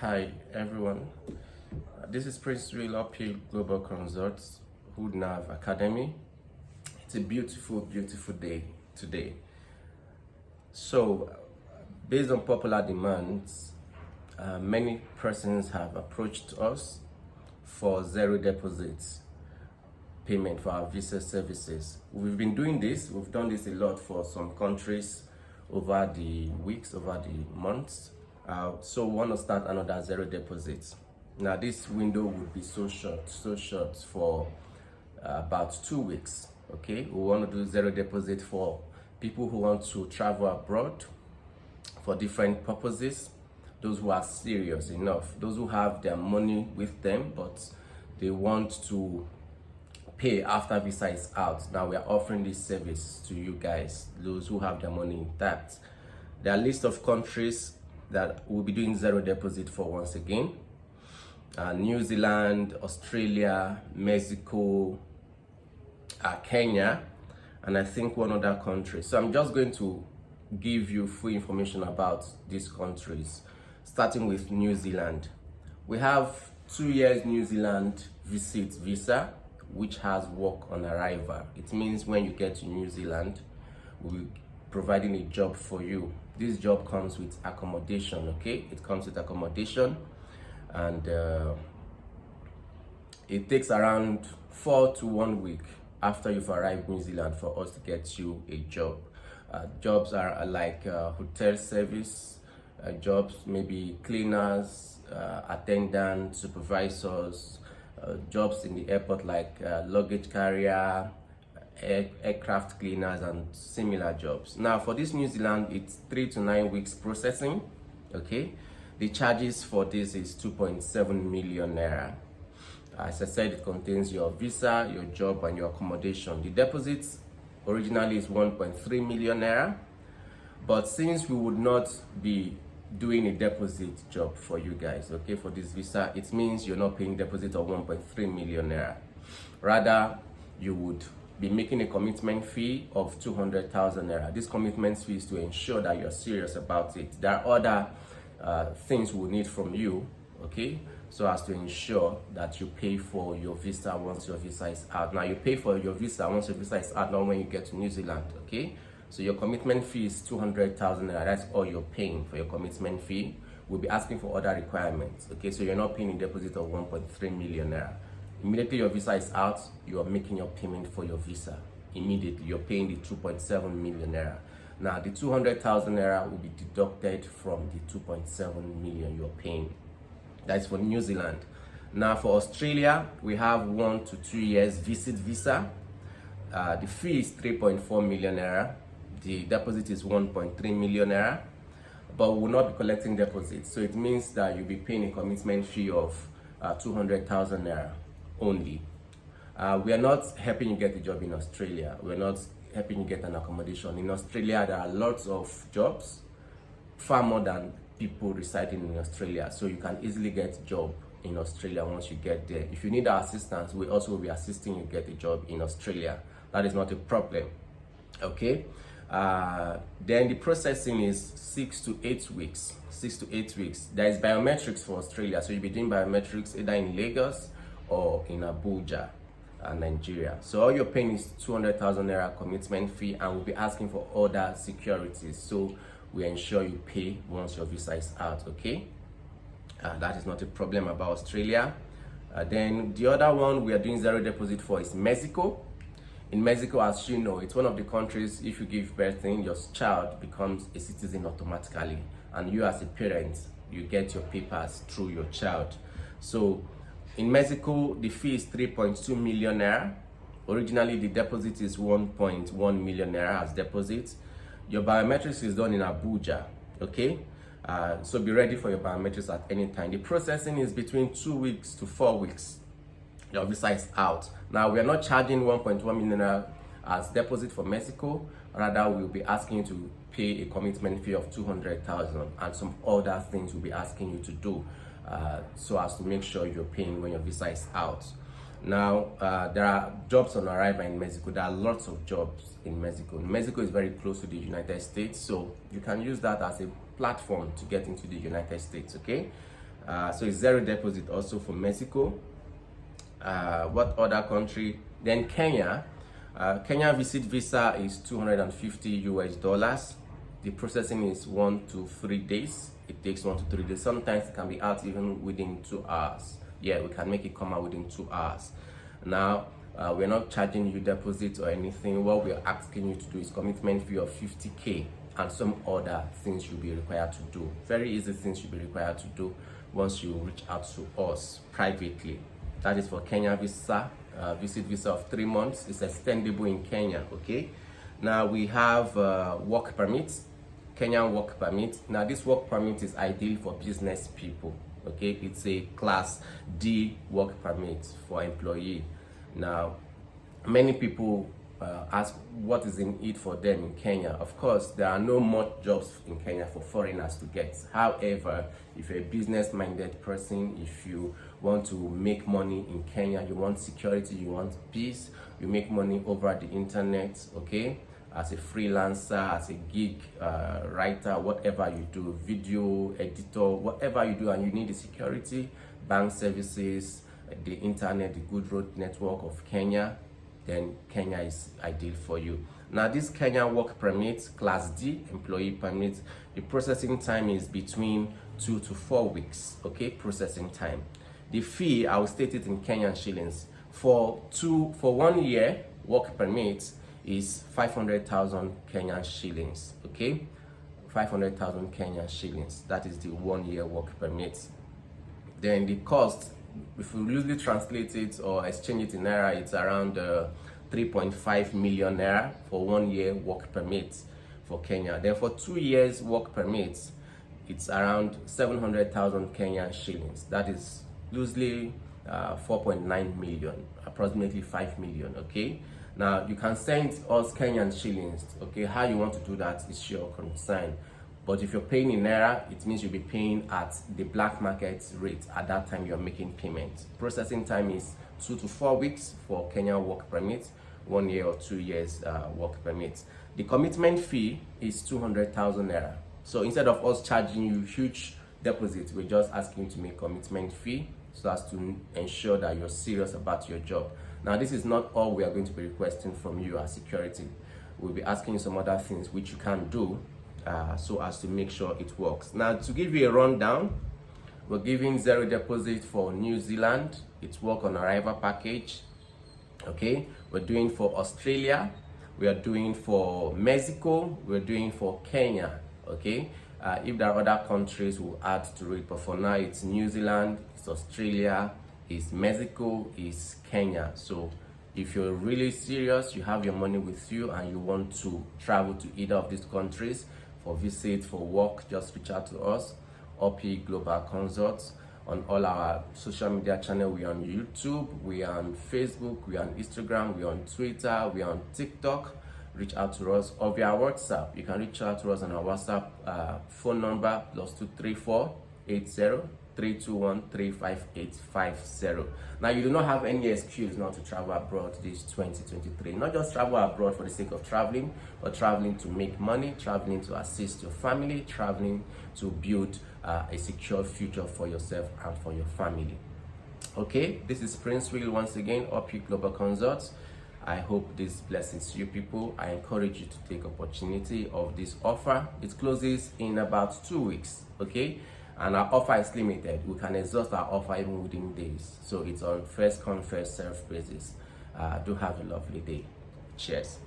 Hi everyone, this is Prince Will Uphill Global Consults Hoodnav Academy. It's a beautiful day today. So, based on popular demands, many persons have approached us for zero deposits payment for our visa services. We've been doing this, we've done this a lot for some countries over the weeks, over the months. So we want to start another zero deposits. Now this window would be so short for about 2 weeks. Okay, we want to do zero deposit for people who want to travel abroad for different purposes, those who are serious enough, those who have their money with them but they want to pay after visa is out. Now we are offering this service to you guys, those who have their money intact. There are a list of countries that we'll be doing zero deposit for once again. New Zealand, Australia, Mexico, Kenya, and I think one other country. So I'm just going to give you full information about these countries, starting with New Zealand. We have 2 years New Zealand visit visa, which has work on arrival. It means when you get to New Zealand, we'll be providing a job for you. This job comes with accommodation, okay? It comes with accommodation, and it takes around 4 to 1 week after you've arrived in New Zealand for us to get you a job. Jobs are like hotel service jobs, maybe cleaners, attendants, supervisors, jobs in the airport like luggage carrier, aircraft cleaners, and similar jobs. Now for this New Zealand, it's 3 to 9 weeks processing. Okay, the charges for this is 2.7 million naira. As I said, it contains your visa, your job, and your accommodation. The deposit originally is 1.3 million naira, but since we would not be doing a deposit job for you guys, okay, for this visa, it means you're not paying deposit of 1.3 million naira. Rather, you would be making a commitment fee of 200,000 naira. This commitment fee is to ensure that you're serious about it. There are other things we need from you, okay, so as to ensure that you pay for your visa once your visa is out. Now you pay for your visa once your visa is out, not when you get to New Zealand, okay? So your commitment fee is 200,000 naira. That's all you're paying for your commitment fee. We'll be asking for other requirements, okay? So you're not paying a deposit of 1.3 million naira. Immediately your visa is out, you are making your payment for your visa. Immediately you're paying the 2.7 million naira. Now the 200,000 naira will be deducted from the 2.7 million you're paying. That's for New Zealand. Now for Australia, we have 1 to 2 years visit visa. The fee is 3.4 million naira. The deposit is 1.3 million naira, but we will not be collecting deposits. So it means that you'll be paying a commitment fee of 200,000 naira only. We are not helping you get a job in Australia. We're not helping you get an accommodation. In Australia, there are lots of jobs, far more than people residing in Australia. So you can easily get a job in Australia once you get there. If you need our assistance, we also will be assisting you get a job in Australia. That is not a problem, okay? Then the processing is 6 to 8 weeks. 6 to 8 weeks. There is biometrics for Australia, so you'll be doing biometrics either in Lagos or in Abuja, Nigeria. So all you're paying is 200,000 naira commitment fee, and we'll be asking for other securities, so we ensure you pay once your visa is out, okay? That is not a problem about Australia. Then the other one we are doing zero deposit for is Mexico. In Mexico, as you know, it's one of the countries, if you give birth in, your child becomes a citizen automatically, and you as a parent, you get your papers through your child. So in Mexico, the fee is 3.2 million naira. Originally, the deposit is 1.1 million naira as deposit. Your biometrics is done in Abuja, okay? So be ready for your biometrics at any time. The processing is between 2 weeks to 4 weeks. Your visa is out. Now, we are not charging 1.1 million naira as deposit for Mexico. Rather, we'll be asking you to pay a commitment fee of 200,000 and some other things we'll be asking you to do so as to make sure you're paying when your visa is out. Now, there are jobs on arrival in Mexico. There are lots of jobs in Mexico. Mexico is very close to the United States, so you can use that as a platform to get into the United States, okay? So it's zero deposit also for Mexico. What other country? Then Kenya. Kenya visit visa is $250. The processing is 1 to 3 days. It takes 1 to 3 days. Sometimes it can be out even within 2 hours. Yeah, we can make it come out within 2 hours. Now, we're not charging you deposit or anything. What we're asking you to do is commitment fee of 50K and some other things you'll be required to do. Very easy things you'll be required to do once you reach out to us privately. That is for Kenya visa, visit visa of 3 months. It's extendable in Kenya, okay? Now we have work permit, Kenyan work permit. Now this work permit is ideal for business people, okay? It's a class D work permit for employee. Now, many people ask what is in it for them in Kenya. Of course, there are no much jobs in Kenya for foreigners to get. However, if you're a business-minded person, if you want to make money in Kenya, you want security, you want peace, you make money over the internet, okay? As a freelancer, as a gig writer, whatever you do, video editor, whatever you do, and you need the security, bank services, the internet, the good road network of Kenya, then Kenya is ideal for you. Now this Kenya work permit, class D employee permit, the processing time is between 2 to 4 weeks, okay? Processing time. The fee, I will state it in Kenyan shillings. For 1 year work permit is 500,000 Kenyan shillings, okay? 500,000 Kenyan shillings. That is the 1 year work permit. Then the cost, if we usually translate it or exchange it in naira, it's around 3.5 million naira for 1 year work permit for Kenya. Then for 2 years work permit, it's around 700,000 Kenyan shillings. That is loosely 4.9 million, approximately 5 million, okay? Now you can send us Kenyan shillings, okay? How you want to do that is your concern. But if you're paying in naira, it means you'll be paying at the black market rate at that time you're making payment. Processing time is 2 to 4 weeks for Kenya work permit, 1 year or 2 years work permit. The commitment fee is 200,000 naira. So instead of us charging you huge deposit, we're just asking you to make commitment fee so as to ensure that you're serious about your job. Now this is not all we are going to be requesting from you as security. We'll be asking you some other things which you can do so as to make sure it works. Now to give you a rundown, we're giving zero deposit for New Zealand. It's work on arrival package, okay? We're doing for Australia, we are doing for Mexico, we're doing for Kenya, okay? If there are other countries, we'll add to it, but for now it's New Zealand, it's Australia, it's Mexico, it's Kenya. So if you're really serious, you have your money with you and you want to travel to either of these countries for visit, for work, just reach out to us, OP Global Consults. On all our social media channel, we're on YouTube, we're on Facebook, we're on Instagram, we're on Twitter, we're on TikTok. Reach out to us, or via WhatsApp. You can reach out to us on our WhatsApp phone number +234 80 321 35850. Now you do not have any excuse not to travel abroad this 2023. Not just travel abroad for the sake of traveling, but traveling to make money, traveling to assist your family, traveling to build a secure future for yourself and for your family. Okay, this is Prince Will once again, OP Global Consults. I hope this blesses you people. I encourage you to take opportunity of this offer. It closes in about 2 weeks, okay? And our offer is limited. We can exhaust our offer even within days. So it's on first come, first serve basis. Do have a lovely day. Cheers.